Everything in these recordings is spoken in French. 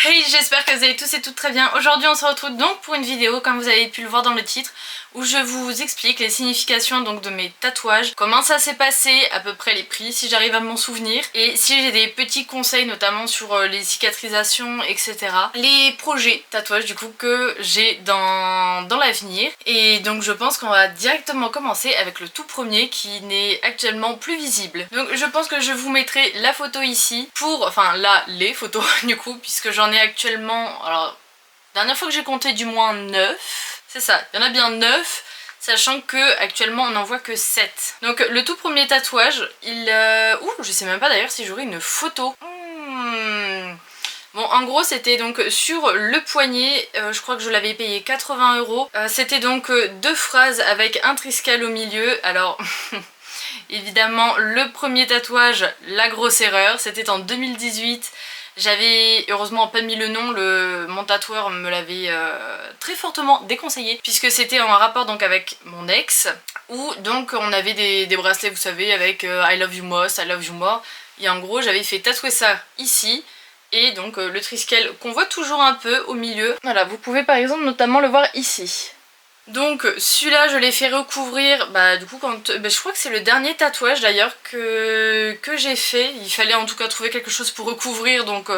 Hey, j'espère que vous allez tous et toutes très bien. Aujourd'hui on se retrouve donc pour une vidéo, comme vous avez pu le voir dans le titre, où je vous explique les significations donc de mes tatouages, comment ça s'est passé, à peu près les prix si j'arrive à m'en souvenir, et si j'ai des petits conseils notamment sur les cicatrisations, etc. Les projets tatouages du coup que j'ai dans l'avenir. Et donc je pense qu'on va directement commencer avec le tout premier qui n'est actuellement plus visible. Donc je pense que je vous mettrai la photo ici pour, enfin là les photos du coup, puisque j'en ai actuellement, alors dernière fois que j'ai compté du moins 9, c'est ça, il y en a bien 9, sachant que actuellement on n'en voit que 7. Donc le tout premier tatouage, je sais même pas d'ailleurs si j'aurai une photo. Bon, en gros c'était donc sur le poignet, je crois que je l'avais payé 80 €. C'était donc deux phrases avec un triskel au milieu. Alors évidemment le premier tatouage, la grosse erreur, c'était en 2018. J'avais heureusement pas mis le nom, mon tatoueur me l'avait très fortement déconseillé, puisque c'était en rapport donc avec mon ex, où donc on avait des bracelets, vous savez, avec I love you most, I love you more, et en gros j'avais fait tatouer ça ici, et donc le triskel qu'on voit toujours un peu au milieu. Voilà, vous pouvez par exemple notamment le voir ici. Donc celui-là je l'ai fait recouvrir, du coup je crois que c'est le dernier tatouage d'ailleurs que j'ai fait. Il fallait en tout cas trouver quelque chose pour recouvrir, donc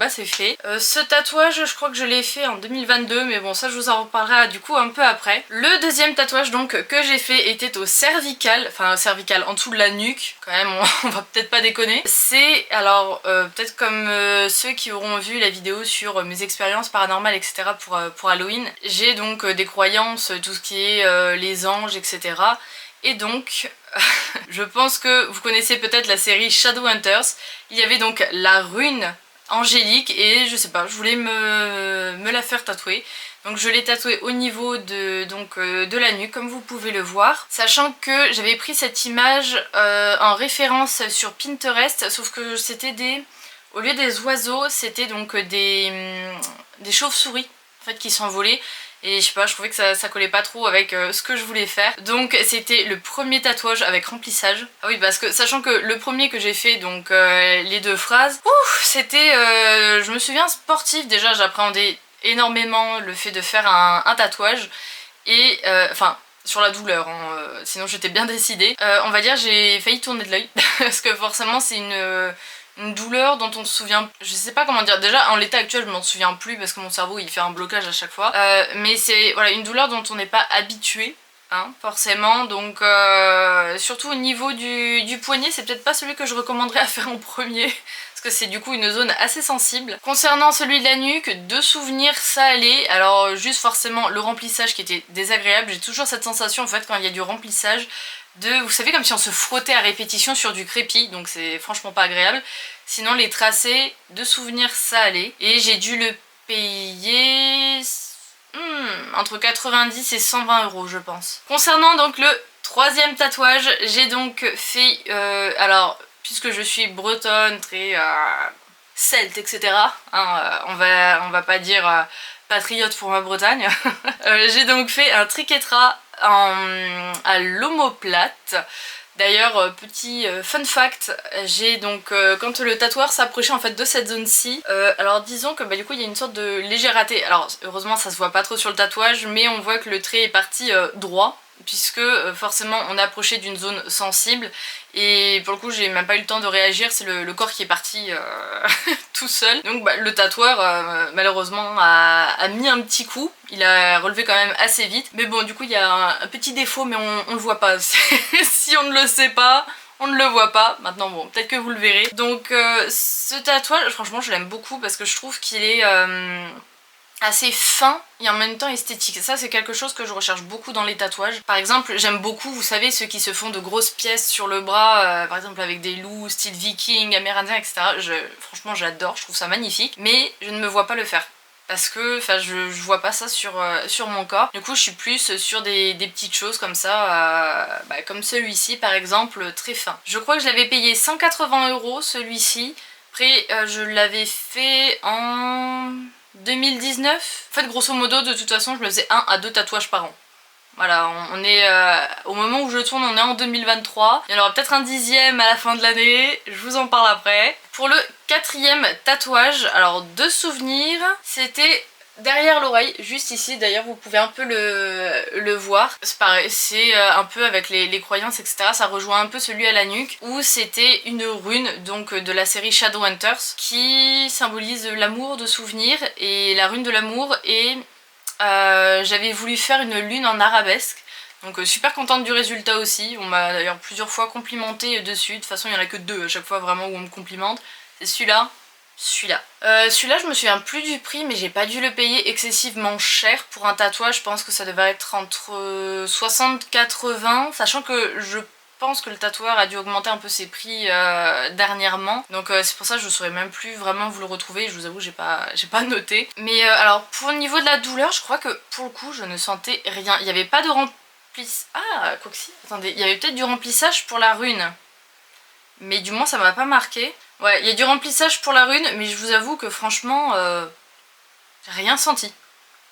c'est fait. Ce tatouage je crois que je l'ai fait en 2022, mais bon ça je vous en reparlerai du coup un peu après. Le deuxième tatouage donc que j'ai fait était au cervical, enfin cervical en dessous de la nuque, quand même on va peut-être pas déconner. C'est alors peut-être comme ceux qui auront vu la vidéo sur mes expériences paranormales etc pour Halloween, j'ai donc des croyances, tout ce qui est les anges, etc. Et donc, je pense que vous connaissez peut-être la série Shadowhunters. Il y avait donc la rune angélique et je sais pas, je voulais me la faire tatouer. Donc je l'ai tatouée au niveau de la nuque, comme vous pouvez le voir. Sachant que j'avais pris cette image en référence sur Pinterest, sauf que c'était au lieu des oiseaux, c'était donc des chauves-souris en fait qui s'envolaient. Et je sais pas, je trouvais que ça collait pas trop avec ce que je voulais faire. Donc c'était le premier tatouage avec remplissage. Ah oui, parce que sachant que le premier que j'ai fait, donc les deux phrases, c'était, je me souviens, sportif. Déjà j'appréhendais énormément le fait de faire un tatouage. Et enfin, sur la douleur, hein, sinon j'étais bien décidée. On va dire j'ai failli tourner de l'œil, parce que forcément c'est une douleur dont on se souvient, je sais pas comment dire, déjà en l'état actuel je m'en souviens plus parce que mon cerveau il fait un blocage à chaque fois, mais c'est voilà, une douleur dont on n'est pas habitué, hein, forcément, donc surtout au niveau du poignet, c'est peut-être pas celui que je recommanderais à faire en premier, parce que c'est du coup une zone assez sensible. Concernant celui de la nuque, de souvenirs ça allait, alors juste forcément le remplissage qui était désagréable, j'ai toujours cette sensation en fait quand il y a du remplissage, vous savez, comme si on se frottait à répétition sur du crépi, donc c'est franchement pas agréable. Sinon les tracés de souvenirs ça allait, et j'ai dû le payer entre 90 et 120 € je pense. Concernant donc le troisième tatouage, j'ai donc fait, alors puisque je suis bretonne, très celte etc, hein, on va pas dire patriote pour ma Bretagne, j'ai donc fait un triquetra à l'omoplate. D'ailleurs, petit fun fact, j'ai donc, quand le tatoueur s'approchait en fait de cette zone-ci, alors disons que du coup il y a une sorte de léger raté. Alors heureusement ça se voit pas trop sur le tatouage, mais on voit que le trait est parti droit, puisque forcément on est approché d'une zone sensible, et pour le coup j'ai même pas eu le temps de réagir, c'est le corps qui est parti tout seul. Donc le tatoueur malheureusement a mis un petit coup, il a relevé quand même assez vite, mais bon du coup il y a un petit défaut, mais on le voit pas. Si on ne le sait pas, on ne le voit pas. Maintenant bon, peut-être que vous le verrez. Donc ce tatouage franchement je l'aime beaucoup parce que je trouve qu'il est assez fin et en même temps esthétique. Ça c'est quelque chose que je recherche beaucoup dans les tatouages. Par exemple j'aime beaucoup, vous savez, ceux qui se font de grosses pièces sur le bras, par exemple avec des loups style viking, amérindien, etc. Franchement j'adore, je trouve ça magnifique, mais je ne me vois pas le faire. Parce que je vois pas ça sur mon corps. Du coup je suis plus sur des petites choses comme ça, comme celui-ci par exemple, très fin. Je crois que je l'avais payé 180 € celui-ci. Après je l'avais fait en 2019. En fait grosso modo de toute façon je me faisais 1 à 2 tatouages par an. Voilà, on est au moment où je tourne, on est en 2023. Il y en aura peut-être un 10e à la fin de l'année, je vous en parle après. Pour le quatrième tatouage, alors de souvenir, c'était derrière l'oreille, juste ici. D'ailleurs vous pouvez un peu le voir. C'est pareil, c'est un peu avec les croyances etc. Ça rejoint un peu celui à la nuque où c'était une rune donc de la série Shadowhunters qui symbolise l'amour de souvenir et la rune de l'amour. Et j'avais voulu faire une lune en arabesque. Donc super contente du résultat aussi. On m'a d'ailleurs plusieurs fois complimenté dessus. De toute façon il n'y en a que deux à chaque fois vraiment où on me complimente. C'est celui-là. Celui-là je me souviens plus du prix mais j'ai pas dû le payer excessivement cher pour un tatouage. Je pense que ça devait être entre 60 et 80, sachant que je pense que le tatoueur a dû augmenter un peu ses prix dernièrement. Donc c'est pour ça que je saurais même plus vraiment vous le retrouver. Je vous avoue j'ai pas noté. Mais alors pour le niveau de la douleur je crois que pour le coup je ne sentais rien. Il n'y avait pas de remplissage. Ah quoi que si, attendez, il y avait peut-être du remplissage pour la rune. Mais du moins ça m'a pas marqué. Ouais, il y a du remplissage pour la rune, mais je vous avoue que franchement, j'ai rien senti.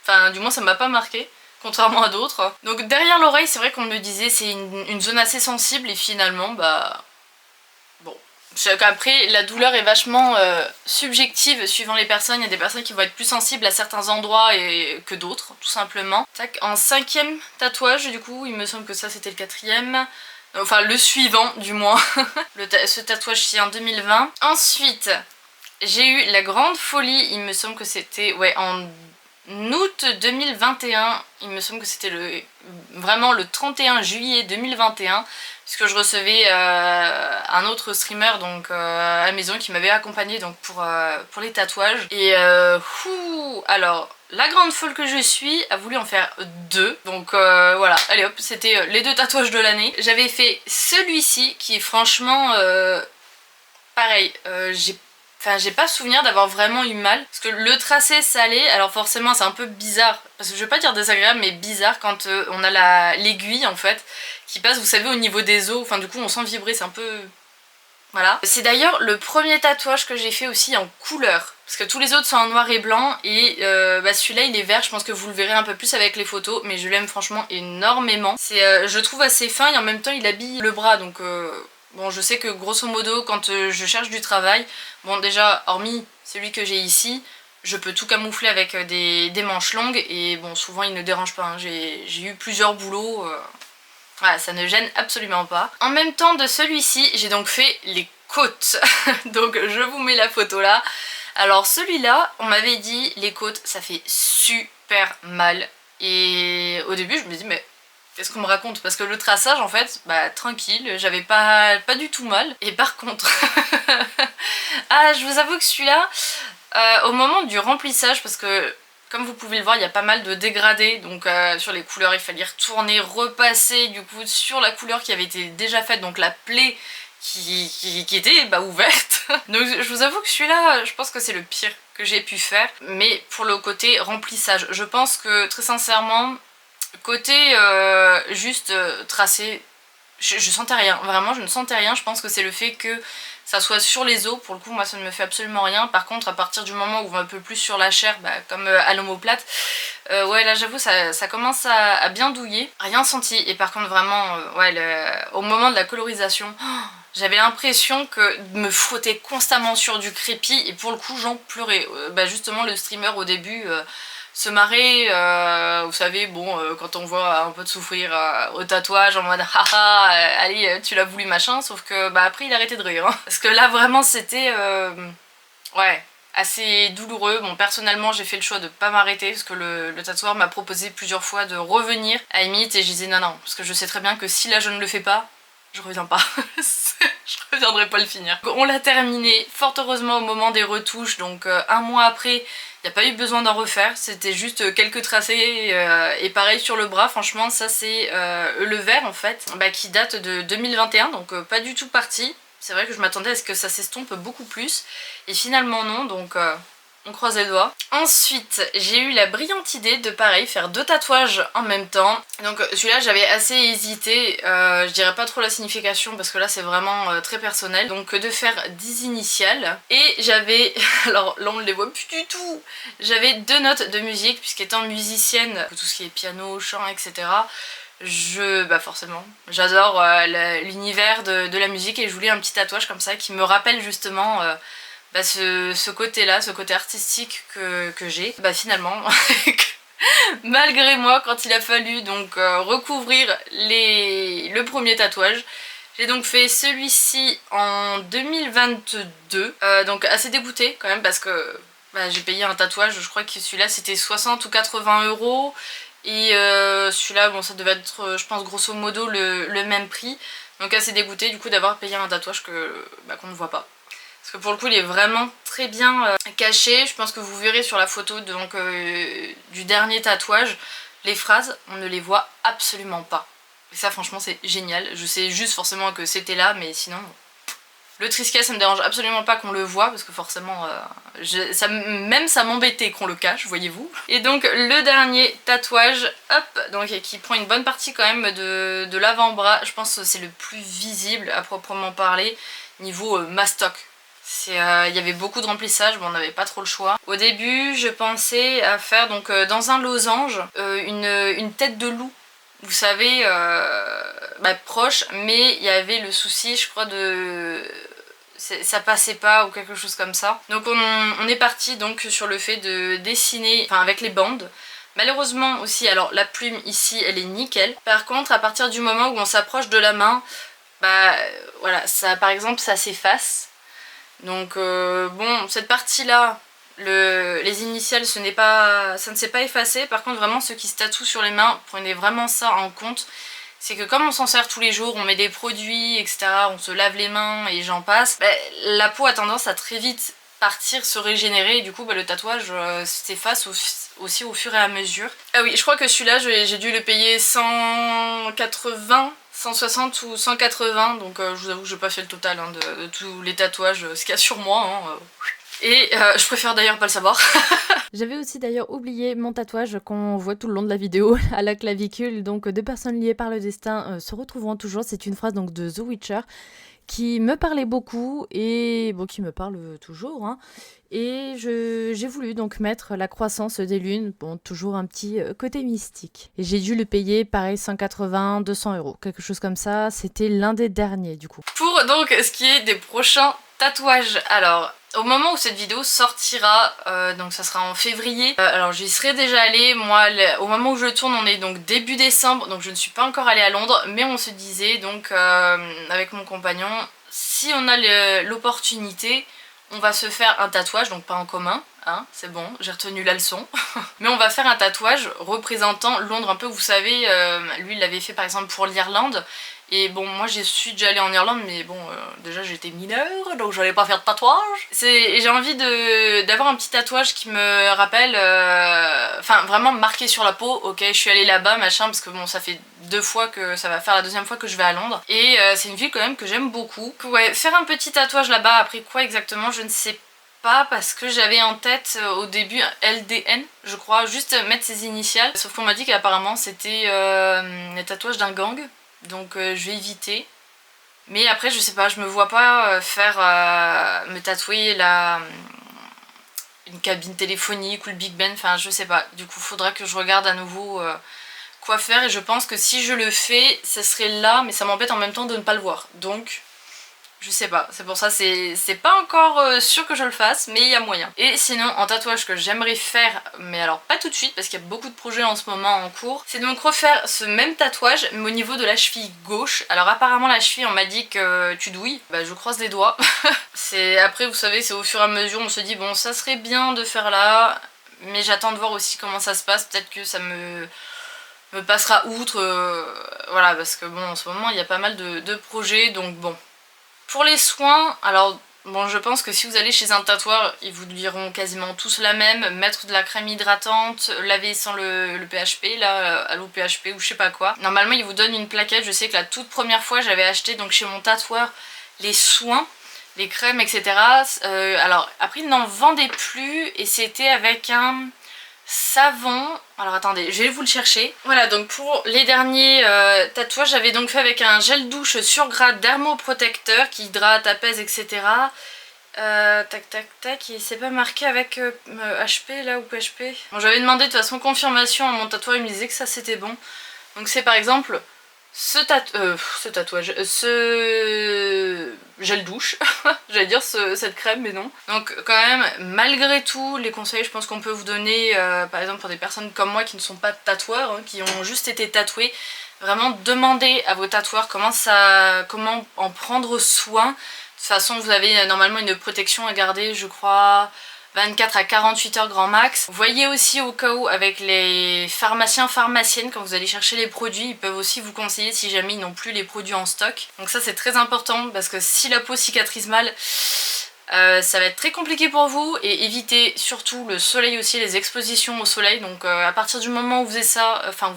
Enfin, du moins ça m'a pas marqué, contrairement à d'autres. Donc derrière l'oreille, c'est vrai qu'on me disait c'est une zone assez sensible, et finalement, bah... Bon. Après, la douleur est vachement subjective suivant les personnes. Il y a des personnes qui vont être plus sensibles à certains endroits que d'autres, tout simplement. Tac, en cinquième tatouage, du coup, il me semble que ça c'était le quatrième. Enfin le suivant du moins, ce tatouage-ci en 2020. Ensuite, j'ai eu la grande folie, il me semble que c'était en août 2021, il me semble que c'était vraiment le 31 juillet 2021, puisque je recevais un autre streamer donc à la maison qui m'avait accompagné donc pour les tatouages. Et alors... La grande folle que je suis a voulu en faire deux. Donc voilà, allez hop, c'était les deux tatouages de l'année. J'avais fait celui-ci qui franchement, pareil, j'ai pas souvenir d'avoir vraiment eu mal. Parce que le tracé ça allait, alors forcément c'est un peu bizarre. Parce que je vais pas dire désagréable mais bizarre quand on a l'aiguille en fait qui passe, vous savez, au niveau des os. Enfin du coup on sent vibrer, c'est un peu... Voilà. C'est d'ailleurs le premier tatouage que j'ai fait aussi en couleur. Parce que tous les autres sont en noir et blanc et celui-là il est vert, je pense que vous le verrez un peu plus avec les photos, mais je l'aime franchement énormément. C'est, je trouve assez fin et en même temps il habille le bras, donc bon je sais que grosso modo quand je cherche du travail, bon déjà hormis celui que j'ai ici, je peux tout camoufler avec des manches longues et bon souvent il ne dérange pas, hein. J'ai eu plusieurs boulots... Voilà, ça ne gêne absolument pas. En même temps de celui-ci, j'ai donc fait les côtes. Donc je vous mets la photo là. Alors celui-là, on m'avait dit les côtes, ça fait super mal. Et au début, je me dis mais qu'est-ce qu'on me raconte? Parce que le traçage en fait, bah tranquille, j'avais pas du tout mal. Et par contre, ah je vous avoue que celui-là, au moment du remplissage, parce que... Comme vous pouvez le voir, il y a pas mal de dégradés, donc sur les couleurs il fallait retourner, repasser du coup sur la couleur qui avait été déjà faite, donc la plaie qui était ouverte. Donc je vous avoue que celui-là, je pense que c'est le pire que j'ai pu faire. Mais pour le côté remplissage, je pense que très sincèrement, côté juste tracé, je sentais rien, vraiment je ne sentais rien. Je pense que c'est le fait que ça soit sur les os, pour le coup moi ça ne me fait absolument rien. Par contre à partir du moment où on va un peu plus sur la chair, comme à l'omoplate, ouais là j'avoue ça commence à bien douiller. Rien senti. Et par contre vraiment au moment de la colorisation, j'avais l'impression que de me frotter constamment sur du crépi et pour le coup j'en pleurais. Justement le streamer au début se marrer, vous savez, bon, quand on voit un peu de souffrir au tatouage en mode haha, allez, tu l'as voulu machin, sauf que après il a arrêté de rire. Hein. Parce que là vraiment c'était, ouais, assez douloureux. Bon, personnellement j'ai fait le choix de pas m'arrêter parce que le tatoueur m'a proposé plusieurs fois de revenir à limite et je disais non, parce que je sais très bien que si là je ne le fais pas, je reviens pas. Je reviendrai pas le finir. On l'a terminé fort heureusement au moment des retouches, donc un mois après, il n'y a pas eu besoin d'en refaire, c'était juste quelques tracés et pareil sur le bras, franchement ça c'est le vert en fait, qui date de 2021, donc pas du tout parti. C'est vrai que je m'attendais à ce que ça s'estompe beaucoup plus et finalement non, donc on croise les doigts. Ensuite, j'ai eu la brillante idée de pareil faire deux tatouages en même temps. Donc celui-là j'avais assez hésité, je dirais pas trop la signification parce que là c'est vraiment très personnel. Donc de faire 10 initiales. Et j'avais, alors là on ne les voit plus du tout, j'avais deux notes de musique puisqu'étant musicienne, tout ce qui est piano, chant, etc. Forcément, j'adore l'univers de la musique et je voulais un petit tatouage comme ça qui me rappelle justement... bah, ce côté-là, ce côté artistique que j'ai. Bah finalement, malgré moi, quand il a fallu donc recouvrir le premier tatouage, j'ai donc fait celui-ci en 2022, donc assez dégoûtée quand même parce que bah, j'ai payé un tatouage, je crois que celui-là c'était 60 ou 80 euros et celui-là bon ça devait être je pense grosso modo le même prix, donc assez dégoûtée du coup d'avoir payé un tatouage qu'on ne voit pas. Parce que pour le coup il est vraiment très bien caché, je pense que vous verrez sur la photo donc, du dernier tatouage, les phrases on ne les voit absolument pas. Et ça franchement c'est génial, je sais juste forcément que c'était là mais sinon... Le Triskel ça me dérange absolument pas qu'on le voit parce que forcément même ça m'embêtait qu'on le cache, voyez-vous. Et donc le dernier tatouage, hop, donc qui prend une bonne partie quand même de l'avant-bras, je pense que c'est le plus visible à proprement parler niveau mastoc. Il y avait beaucoup de remplissage, bon on n'avait pas trop le choix. Au début je pensais à faire donc dans un losange une tête de loup. Vous savez, proche, mais il y avait le souci, je crois, ça passait pas ou quelque chose comme ça. Donc on est parti donc sur le fait de dessiner, enfin avec les bandes. Malheureusement aussi, alors la plume ici, elle est nickel. Par contre, à partir du moment où on s'approche de la main, bah voilà, ça par exemple, ça s'efface. Donc bon, cette partie-là... les initiales ça ne s'est pas effacé, par contre vraiment ceux qui se tatouent sur les mains, prenez vraiment ça en compte, c'est que comme on s'en sert tous les jours, on met des produits etc, on se lave les mains et j'en passe, la peau a tendance à très vite partir, se régénérer et du coup le tatouage s'efface aussi au fur et à mesure. Ah oui, je crois que celui-là j'ai dû le payer 180, 160 ou 180, donc je vous avoue que j'ai pas fait le total hein, de tous les tatouages, ce qu'il y a sur moi hein. Et je préfère d'ailleurs pas le savoir. J'avais aussi d'ailleurs oublié mon tatouage qu'on voit tout le long de la vidéo à la clavicule. Donc deux personnes liées par le destin se retrouveront toujours. C'est une phrase donc de The Witcher qui me parlait beaucoup et bon, qui me parle toujours. Hein. Et j'ai voulu donc mettre la croissance des lunes, bon toujours un petit côté mystique. Et j'ai dû le payer pareil 180, 200 euros, quelque chose comme ça. C'était l'un des derniers du coup. Pour donc ce qui est des prochains tatouages, alors... Au moment où cette vidéo sortira, donc ça sera en février, alors j'y serai déjà allée, moi au moment où je tourne on est donc début décembre, donc je ne suis pas encore allée à Londres, mais on se disait donc avec mon compagnon, si on a l'opportunité, on va se faire un tatouage, donc pas en commun, hein, c'est bon, j'ai retenu la leçon, mais on va faire un tatouage représentant Londres un peu, vous savez, lui il l'avait fait par exemple pour l'Irlande. Et bon, moi je suis déjà allée en Irlande, mais bon, déjà j'étais mineure, donc j'allais pas faire de tatouage. J'ai envie d'avoir un petit tatouage qui me rappelle, enfin vraiment marqué sur la peau, ok, je suis allée là-bas, machin, parce que bon, ça fait 2 fois que ça va faire la 2e fois que je vais à Londres. Et c'est une ville quand même que j'aime beaucoup. Donc, ouais, faire un petit tatouage là-bas, après quoi exactement, je ne sais pas, parce que j'avais en tête au début LDN, je crois, juste mettre ses initiales. Sauf qu'on m'a dit qu'apparemment c'était les tatouages d'un gang. Donc je vais éviter. Mais après je sais pas, je me vois pas me tatouer une cabine téléphonique ou le Big Ben, enfin je sais pas. Du coup faudra que je regarde à nouveau quoi faire et je pense que si je le fais, ça serait là, mais ça m'embête en même temps de ne pas le voir. Donc je sais pas, c'est pour ça, c'est pas encore sûr que je le fasse, mais il y a moyen. Et sinon, en tatouage que j'aimerais faire, mais alors pas tout de suite, parce qu'il y a beaucoup de projets en ce moment en cours, c'est donc refaire ce même tatouage, mais au niveau de la cheville gauche. Alors apparemment la cheville, on m'a dit que tu douilles, bah je croise les doigts. Après, vous savez, c'est au fur et à mesure, on se dit, bon, ça serait bien de faire là, mais j'attends de voir aussi comment ça se passe, peut-être que ça me passera outre, voilà, parce que bon, en ce moment, il y a pas mal de projets, donc bon. Pour les soins, alors bon, je pense que si vous allez chez un tatoueur, ils vous diront quasiment tous la même, mettre de la crème hydratante, laver sans le PHP, là, à l'eau PHP ou je sais pas quoi. Normalement, ils vous donnent une plaquette, je sais que la toute première fois, j'avais acheté donc chez mon tatoueur les soins, les crèmes, etc. Alors, après, ils n'en vendaient plus et c'était avec un savon. Alors attendez, je vais vous le chercher. Voilà, donc pour les derniers tatouages, j'avais donc fait avec un gel douche sur gras dermoprotecteur qui hydrate, apaise, etc. Tac tac tac, et c'est pas marqué avec HP là ou PHP. Bon, j'avais demandé de toute façon confirmation à mon tatoueur, il me disait que ça c'était bon. Donc c'est par exemple ce tatouage, gel douche, j'allais dire cette crème mais non. Donc quand même, malgré tout, les conseils je pense qu'on peut vous donner, par exemple pour des personnes comme moi qui ne sont pas tatoueurs, hein, qui ont juste été tatoués, vraiment demandez à vos tatoueurs comment en prendre soin. De toute façon vous avez normalement une protection à garder, je crois 24 à 48 heures grand max. Voyez aussi au cas où avec les pharmaciens, pharmaciennes, quand vous allez chercher les produits, ils peuvent aussi vous conseiller si jamais ils n'ont plus les produits en stock. Donc ça c'est très important parce que si la peau cicatrise mal, ça va être très compliqué pour vous. Et évitez surtout le soleil aussi, les expositions au soleil. Donc à partir du moment où vous faites ça, enfin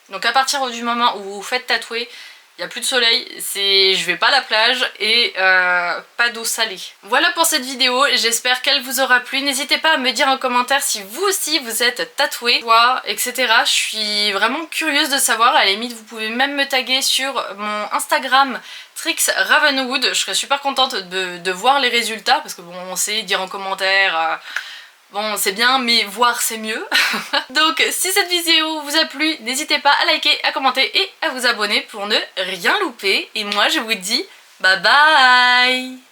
donc à partir du moment où vous vous faites tatouer, il n'y a plus de soleil, je vais pas à la plage et pas d'eau salée. Voilà pour cette vidéo, j'espère qu'elle vous aura plu. N'hésitez pas à me dire en commentaire si vous aussi vous êtes tatoué, etc. Je suis vraiment curieuse de savoir, à la limite vous pouvez même me taguer sur mon Instagram Trix Ravenwood. Je serais super contente de voir les résultats parce que bon, on sait dire en commentaire... Bon, c'est bien, mais voir c'est mieux. Donc, si cette vidéo vous a plu, n'hésitez pas à liker, à commenter et à vous abonner pour ne rien louper. Et moi, je vous dis bye bye!